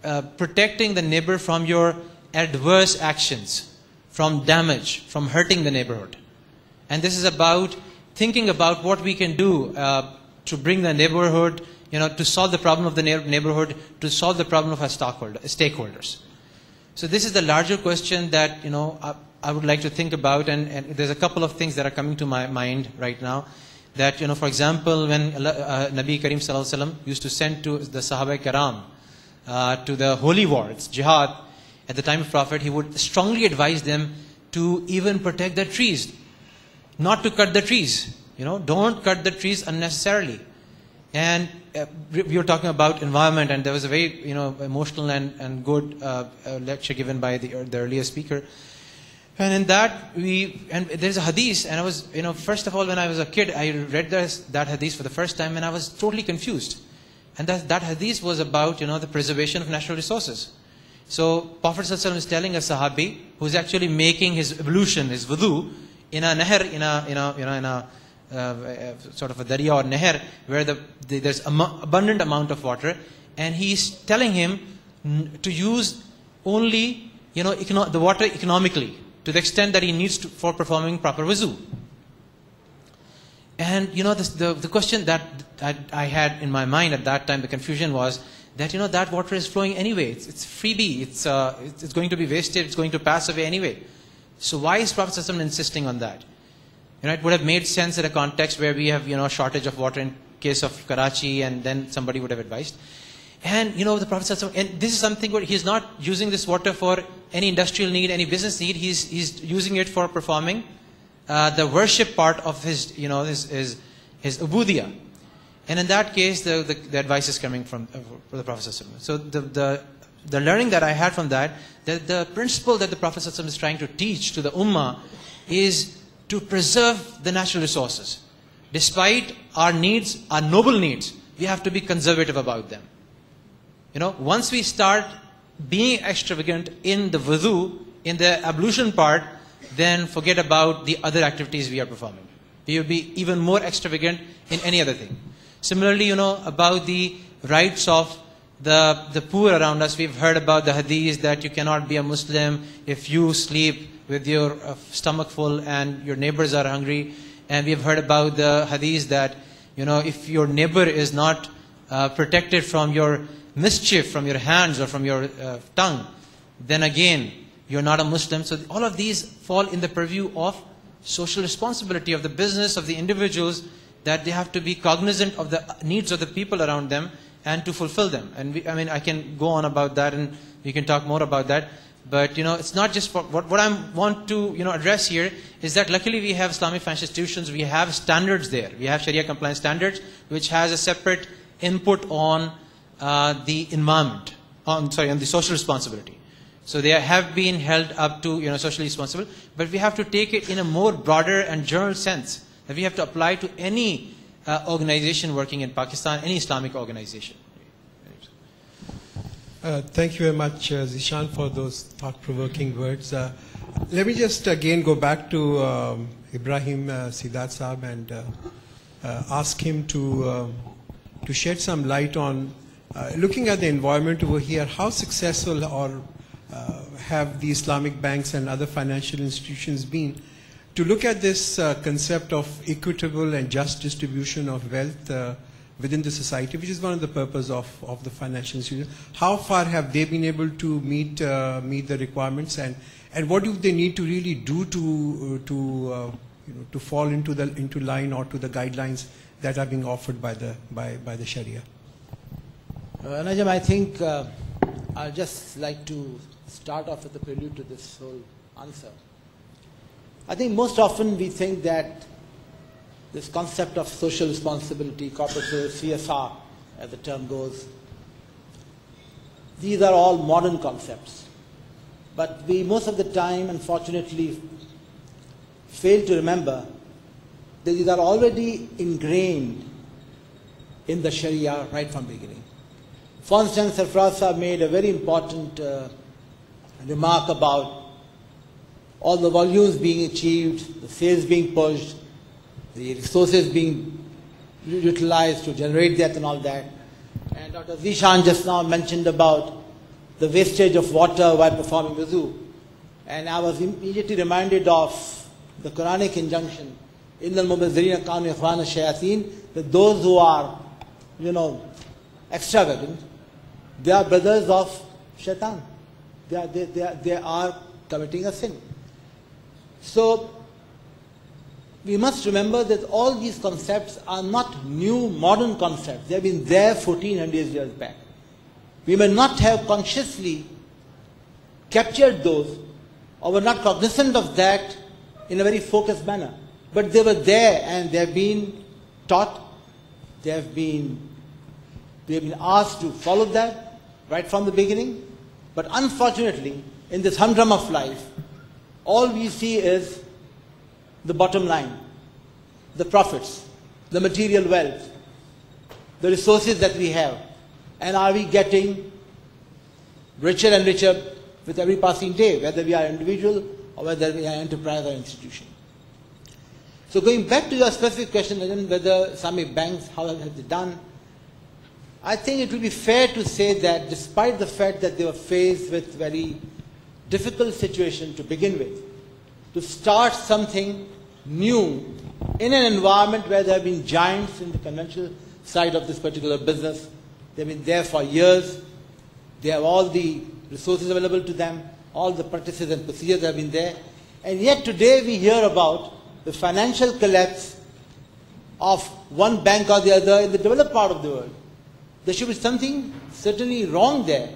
protecting the neighbor from your adverse actions, from damage, from hurting the neighborhood. And this is about thinking about what we can do to bring the neighborhood, to solve the problem of the neighborhood, to solve the problem of our stakeholders. So this is the larger question that, I would like to think about, and there's a couple of things that are coming to my mind right now. That, for example, when Nabi Karim Sallallahu Alaihi Wasallam used to send to the Sahaba Karam to the holy war, it's jihad, at the time of Prophet, he would strongly advise them to even protect the trees, not to cut the trees. Don't cut the trees unnecessarily. And we were talking about environment, and there was a very emotional and good lecture given by the earlier speaker. And in that, there's a hadith, and I was, first of all, when I was a kid, I read that hadith for the first time, and I was totally confused. And that hadith was about, the preservation of natural resources. So, Prophet ﷺ is telling a Sahabi, who's actually making his ablution, his wudu, in a nahr, in a sort of a darya or nahr, where there's abundant amount of water, and he's telling him to use only, the water economically, to the extent that he needs to, for performing proper wuzu. And the question that I had in my mind at that time, the confusion was that that water is flowing anyway. It's freebie. It's going to be wasted. It's going to pass away anyway. So why is Prophet ﷺ insisting on that? It would have made sense in a context where we have shortage of water in case of Karachi, and then somebody would have advised. And the Prophet ﷺ, and this is something where he's not using this water for any industrial need, any business need. He's using it for performing the worship part of his his ubudiyah. And in that case, the advice is coming from the Prophet ﷺ. So the learning that I had from that the principle that the Prophet ﷺ is trying to teach to the ummah is to preserve the natural resources. Despite our needs, our noble needs, we have to be conservative about them. Once we start being extravagant in the wudu, in the ablution part, then forget about the other activities we are performing. We will be even more extravagant in any other thing. Similarly, about the rights of the poor around us, we've heard about the hadith that you cannot be a Muslim if you sleep with your stomach full and your neighbors are hungry. And we've heard about the hadith that, if your neighbor is not protected from your mischief, from your hands or from your tongue, then again, you're not a Muslim. So all of these fall in the purview of social responsibility of the business, of the individuals, that they have to be cognizant of the needs of the people around them and to fulfill them. And I can go on about that, and we can talk more about that. But it's not just for what I want to address here is that luckily we have Islamic financial institutions. We have standards there. We have Sharia compliance standards, which has a separate input on the environment, on the social responsibility. So they have been held up to socially responsible, but we have to take it in a more broader and general sense that we have to apply to any organization working in Pakistan, any Islamic organization. Thank you very much, Zishan, for those thought-provoking words. Let me just again go back to Ibrahim Sidat Saab and ask him to shed some light on looking at the environment over here. How successful or have the Islamic banks and other financial institutions been to look at this concept of equitable and just distribution of wealth within the society, which is one of the purposes of the financial institutions? How far have they been able to meet the requirements, and what do they need to really do to fall into line or to the guidelines that are being offered by the Sharia? Najam, I think I'd just like to start off with a prelude to this whole answer. I think most often we think that this concept of social responsibility, corporate CSR, as the term goes, these are all modern concepts. But we most of the time, unfortunately, fail to remember that these are already ingrained in the Sharia right from the beginning. For instance, Sarfraz Sahib made a very important remark about all the volumes being achieved, the sales being pushed, the resources being utilized to generate that and all that. And Dr. Zishan just now mentioned about the wastage of water while performing wuzu. And I was immediately reminded of the Quranic injunction, إِنَّ الْمُبَذِّرِينَ كَانُوا إِخْوَانَ الشَّيَاطِينَ, that those who are, extravagant, they are brothers of shaitan. They are committing a sin. So, we must remember that all these concepts are not new modern concepts. They have been there 1400 years back. We may not have consciously captured those or were not cognizant of that in a very focused manner. But they were there and they have been taught, they have been asked to follow that right from the beginning. But unfortunately, in this humdrum of life, all we see is the bottom line, the profits, the material wealth, the resources that we have. And are we getting richer and richer with every passing day, whether we are individual or whether we are enterprise or institution? So going back to your specific question, whether Islamic banks, how have they done? I think it will be fair to say that despite the fact that they were faced with very difficult situation to begin with, to start something new in an environment where there have been giants in the conventional side of this particular business. They've been there for years. They have all the resources available to them. All the practices and procedures have been there. And yet today we hear about the financial collapse of one bank or the other in the developed part of the world. There should be something certainly wrong there.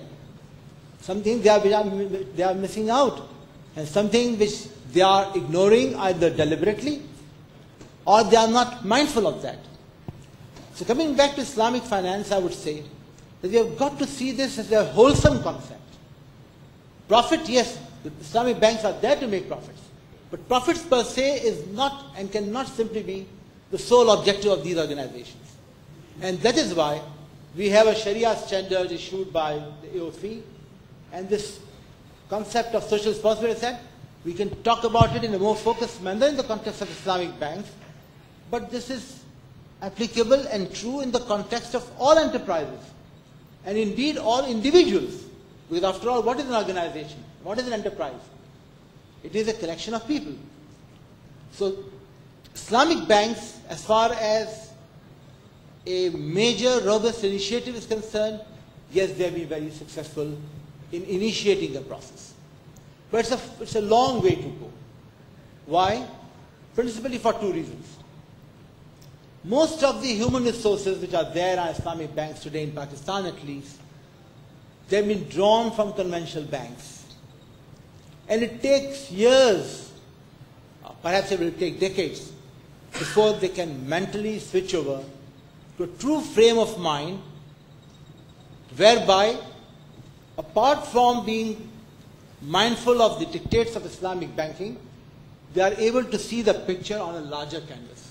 Something they are missing out. And something which they are ignoring either deliberately or they are not mindful of that. So coming back to Islamic finance, I would say that we have got to see this as a wholesome concept. Profit, yes, the Islamic banks are there to make profits. But profits per se is not and cannot simply be the sole objective of these organizations. And that is why we have a Sharia standard issued by the AOC, and this concept of social responsibility said, we can talk about it in a more focused manner in the context of Islamic banks, but this is applicable and true in the context of all enterprises, and indeed all individuals. Because after all, what is an organization? What is an enterprise? It is a collection of people. So Islamic banks, as far as a major robust initiative is concerned, yes, they have been very successful in initiating the process. But it's a long way to go. Why? Principally for two reasons. Most of the human resources which are there in Islamic banks today, in Pakistan at least, they've been drawn from conventional banks. And it takes years, perhaps it will take decades, before they can mentally switch over to a true frame of mind whereby, apart from being mindful of the dictates of Islamic banking, they are able to see the picture on a larger canvas.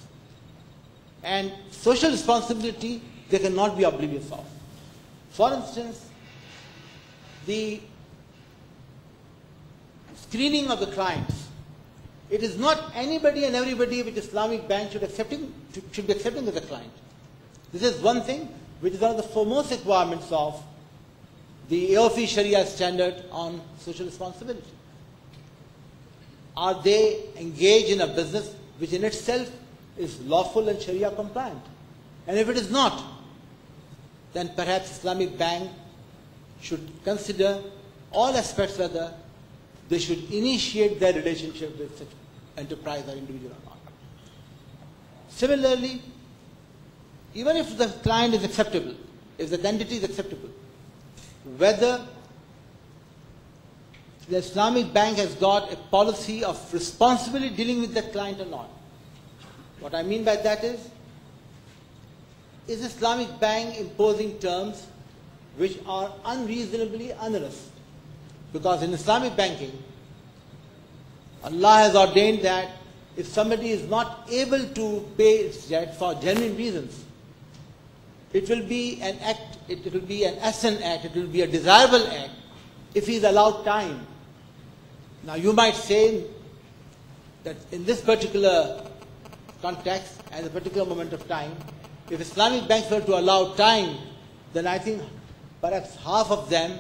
And social responsibility they cannot be oblivious of. For instance, the screening of the clients. It is not anybody and everybody which Islamic bank should be accepting as a client. This is one thing which is one of the foremost requirements of the AOC Sharia standard on social responsibility. Are they engaged in a business which in itself is lawful and Sharia compliant? And if it is not, then perhaps Islamic bank should consider all aspects whether they should initiate their relationship with such enterprise or individual or not. Similarly, even if the client is acceptable, if the entity is acceptable, whether the Islamic bank has got a policy of responsibly dealing with that client or not. What I mean by that is Islamic bank imposing terms which are unreasonably onerous? Because in Islamic banking, Allah has ordained that if somebody is not able to pay its debt for genuine reasons, it will be an act, it will be an ascent act, it will be a desirable act if he is allowed time. Now you might say that in this particular context, at a particular moment of time, if Islamic banks were to allow time, then I think perhaps half of them